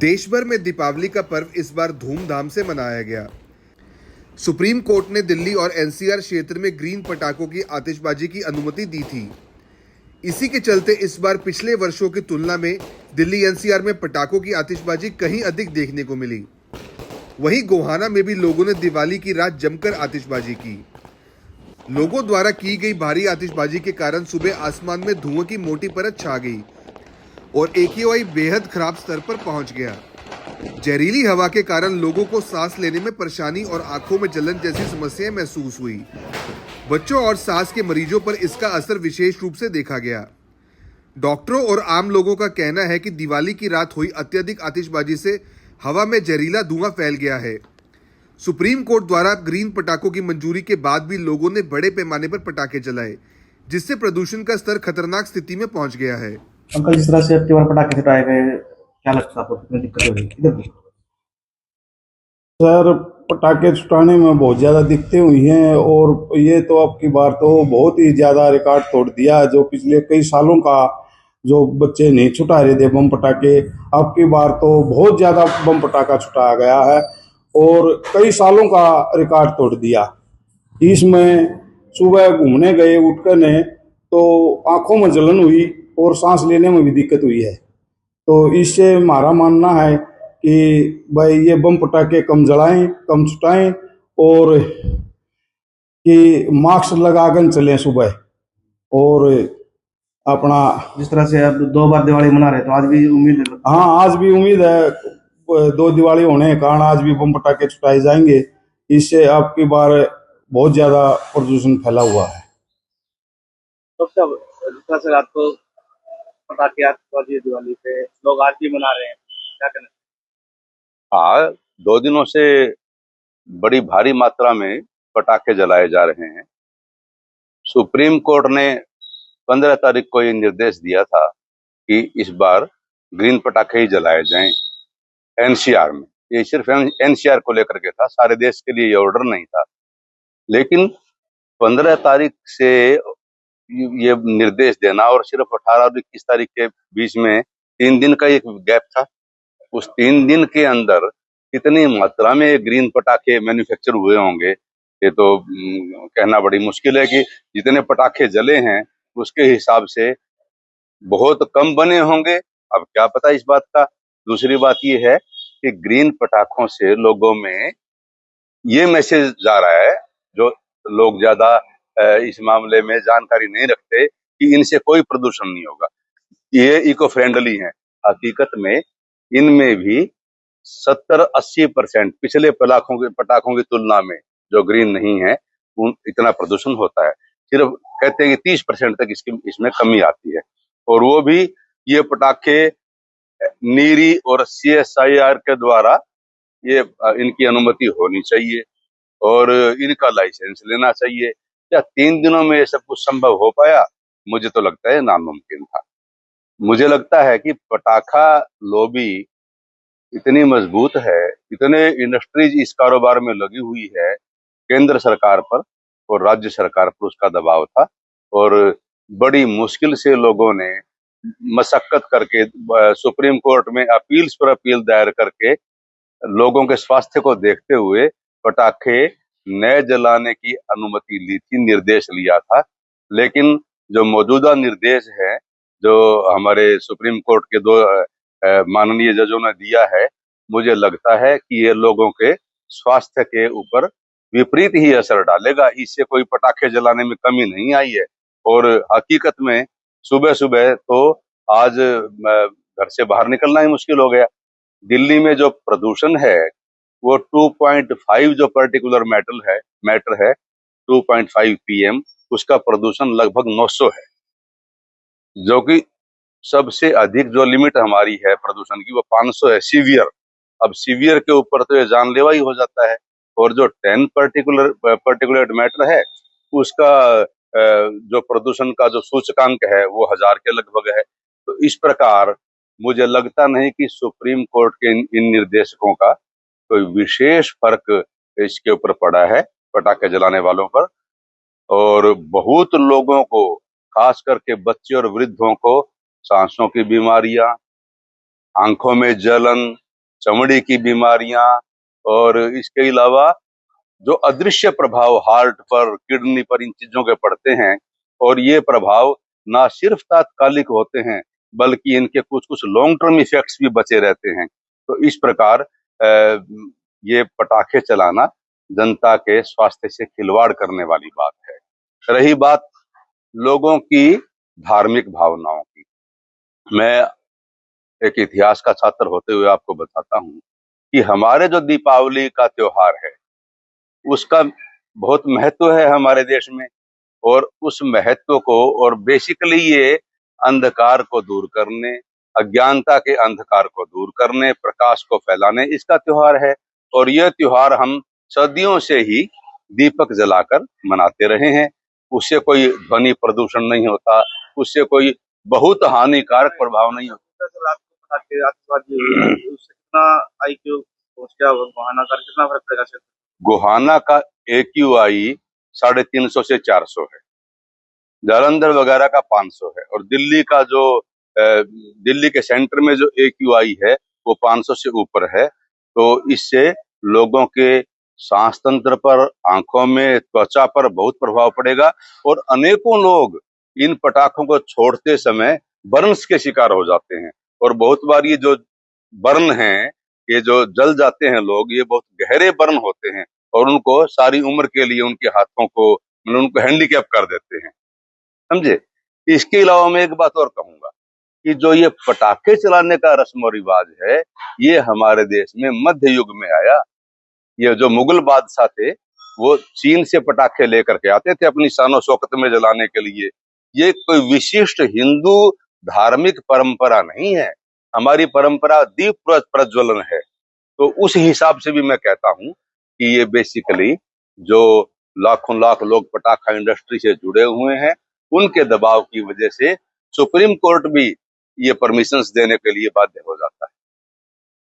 देश भर में दीपावली का पर्व इस बार धूमधाम से मनाया गया। सुप्रीम कोर्ट ने दिल्ली और एनसीआर क्षेत्र में ग्रीन पटाखों की आतिशबाजी की अनुमति दी थी। इसी के चलते इस बार पिछले वर्षों की तुलना में दिल्ली एनसीआर में पटाखों की आतिशबाजी कहीं अधिक देखने को मिली। वहीं गोहाना में भी लोगों ने दिवाली की रात जमकर आतिशबाजी की। लोगों द्वारा की गई भारी आतिशबाजी के कारण सुबह आसमान में धुआं की मोटी परत छा गई और AQI बेहद खराब स्तर पर पहुंच गया। जहरीली हवा के कारण लोगों को सांस लेने में परेशानी और आंखों में जलन जैसी समस्याएं महसूस हुई। बच्चों और सांस के मरीजों पर इसका असर विशेष रूप से देखा गया। डॉक्टरों और आम लोगों का कहना है कि दिवाली की रात हुई अत्यधिक आतिशबाजी से हवा में जहरीला धुआं फैल गया है। सुप्रीम कोर्ट द्वारा ग्रीन पटाखों की मंजूरी के बाद भी लोगों ने बड़े पैमाने पर पटाखे जलाए, जिससे प्रदूषण का स्तर खतरनाक स्थिति में पहुंच गया है। अंकल, जिस तरह से अब के पटाखे छुटाए गए, क्या लगता है आपको कितनी दिक्कत होगी? इधर भी सर, पटाखे छुटाने में बहुत ज़्यादा दिक्कतें हुई हैं और ये तो अब की बार तो बहुत ही ज़्यादा रिकॉर्ड तोड़ दिया। जो पिछले कई सालों का जो बच्चे नहीं छुटा रहे थे बम पटाखे, अब की बार तो बहुत ज़्यादा बम पटाखा छुटाया गया है और कई सालों का रिकॉर्ड तोड़ दिया। इसमें सुबह घूमने गए उठकर ने तो आंखों में जलन हुई और सांस लेने में भी दिक्कत हुई है। तो इससे हमारा मानना है कि भाई ये बम पटाखे कम जलाएं, कम छुटाएं और कि मास्क लगाकर चलें सुबह। और अपना जिस तरह से अब 2 बार दिवाली मना रहे, तो आज भी उम्मीद है? हाँ, आज भी उम्मीद है 2 दिवाली होने के कारण आज भी बम पटाखे छुटाए जाएंगे। इससे अब की बार बहुत ज़्यादा प्रदूषण फैला हुआ है। तो सब जिस तरह से रात को पटाखे आतिशबाजी दिवाली पे लोग आज भी मना रहे हैं, क्या कहना? हाँ, 2 दिनों से बड़ी भारी मात्रा में पटाखे जलाए जा रहे हैं। सुप्रीम कोर्ट ने 15 तारीख को ये निर्देश दिया था कि इस बार ग्रीन पटाखे ही जलाए जाएं एनसीआर में। ये सिर्फ एनसीआर को लेकर के था, सारे देश के लिए ये ऑर्डर नहीं था। लेकिन 15 तारीख से ये निर्देश देना और सिर्फ 18 और 21 तारीख के बीच में 3 दिन का एक गैप था। उस 3 दिन के अंदर कितनी मात्रा में ग्रीन पटाखे मैन्युफैक्चर हुए होंगे, ये तो कहना बड़ी मुश्किल है। कि जितने पटाखे जले हैं उसके हिसाब से बहुत कम बने होंगे, अब क्या पता इस बात का। दूसरी बात ये है कि ग्रीन पटाखों से लोगों में ये मैसेज जा रहा है, जो लोग ज्यादा इस मामले में जानकारी नहीं रखते, कि इनसे कोई प्रदूषण नहीं होगा, ये इको फ्रेंडली है। हकीकत में इनमें भी 70-80% पिछले पटाखों की तुलना में जो ग्रीन नहीं है इतना प्रदूषण होता है। सिर्फ कहते हैं कि 30% तक इसमें कमी आती है। और वो भी ये पटाखे नीरी और CSIR के द्वारा ये इनकी अनुमति होनी चाहिए और इनका लाइसेंस लेना चाहिए। क्या 3 दिनों में ये सब कुछ संभव हो पाया? मुझे तो लगता है नामुमकिन था। मुझे लगता है कि पटाखा लॉबी इतनी मजबूत है, इतने इंडस्ट्रीज इस कारोबार में लगी हुई है, केंद्र सरकार पर और राज्य सरकार पर उसका दबाव था और बड़ी मुश्किल से लोगों ने मशक्कत करके सुप्रीम कोर्ट में अपील्स पर अपील दायर करके लोगों के स्वास्थ्य को देखते हुए पटाखे नए जलाने की अनुमति ली थी, निर्देश लिया था। लेकिन जो मौजूदा निर्देश है, जो हमारे सुप्रीम कोर्ट के 2 माननीय जजों ने दिया है, मुझे लगता है कि ये लोगों के स्वास्थ्य के ऊपर विपरीत ही असर डालेगा। इससे कोई पटाखे जलाने में कमी नहीं आई है। और हकीकत में सुबह सुबह तो आज घर से बाहर निकलना ही मुश्किल हो गया। दिल्ली में जो प्रदूषण है वो 2.5 जो पर्टिकुलर मैटर है 2.5 PM, उसका प्रदूषण लगभग 900 है, जो कि सबसे अधिक जो लिमिट हमारी है प्रदूषण की वो 500 है सीवियर। अब सीवियर के ऊपर तो ये जानलेवा ही हो जाता है। और जो 10 पर्टिकुलर मैटर है उसका जो प्रदूषण का जो सूचकांक है वो 1000 के लगभग है। तो इस प्रकार मुझे लगता नहीं कि सुप्रीम कोर्ट के इन निर्देशकों का कोई विशेष फर्क इसके ऊपर पड़ा है पटाखे जलाने वालों पर। और बहुत लोगों को, खास करके बच्चे और वृद्धों को, सांसों की बीमारियां, आंखों में जलन, चमड़ी की बीमारियां और इसके अलावा जो अदृश्य प्रभाव हार्ट पर, किडनी पर, इन चीजों के पड़ते हैं। और ये प्रभाव ना सिर्फ तात्कालिक होते हैं बल्कि इनके कुछ कुछ लॉन्ग टर्म इफेक्ट्स भी बचे रहते हैं। तो इस प्रकार ये पटाखे चलाना जनता के स्वास्थ्य से खिलवाड़ करने वाली बात है। रही बात लोगों की धार्मिक भावनाओं की, मैं एक इतिहास का छात्र होते हुए आपको बताता हूँ कि हमारे जो दीपावली का त्योहार है उसका बहुत महत्व है हमारे देश में। और उस महत्व को, और बेसिकली ये अंधकार को दूर करने, अज्ञानता के अंधकार को दूर करने, प्रकाश को फैलाने, इसका त्योहार है। और यह त्योहार हम सदियों से ही दीपक जलाकर मनाते रहे हैं। उससे कोई ध्वनि प्रदूषण नहीं होता, उससे कोई बहुत हानिकारक प्रभाव नहीं होता। सर रात को पटाखे आतिशबाजी हुई है, उससे कितना IQ पहुंच गया, गोहाना का कितना फर्क पड़ेगा सर? गोहाना का AQI 350 से 400 है, जालंधर वगैरह का 500 है, और दिल्ली का जो दिल्ली के सेंटर में जो AQI है वो 500 से ऊपर है। तो इससे लोगों के सांस तंत्र पर, आंखों में, त्वचा पर बहुत प्रभाव पड़ेगा। और अनेकों लोग इन पटाखों को छोड़ते समय बर्न्स के शिकार हो जाते हैं। और बहुत बार ये जो बर्न हैं, ये जो जल जाते हैं लोग, ये बहुत गहरे बर्न होते हैं और उनको सारी उम्र के लिए उनके हाथों को, मतलब उनको हैंडीकैप कर देते हैं, समझे। इसके अलावा मैं एक बात और कहूंगा कि जो ये पटाखे चलाने का रस्म और रिवाज है, ये हमारे देश में मध्य युग में आया। ये जो मुगल बादशाह थे वो चीन से पटाखे लेकर के आते थे अपनी शानो शौकत में जलाने के लिए। ये कोई विशिष्ट हिंदू धार्मिक परंपरा नहीं है, हमारी परंपरा दीप प्रज्वलन है। तो उस हिसाब से भी मैं कहता हूं कि ये बेसिकली जो लाखों लाख लोग पटाखा इंडस्ट्री से जुड़े हुए हैं, उनके दबाव की वजह से सुप्रीम कोर्ट भी ये परमिशंस देने के लिए बाध्य हो जाता है।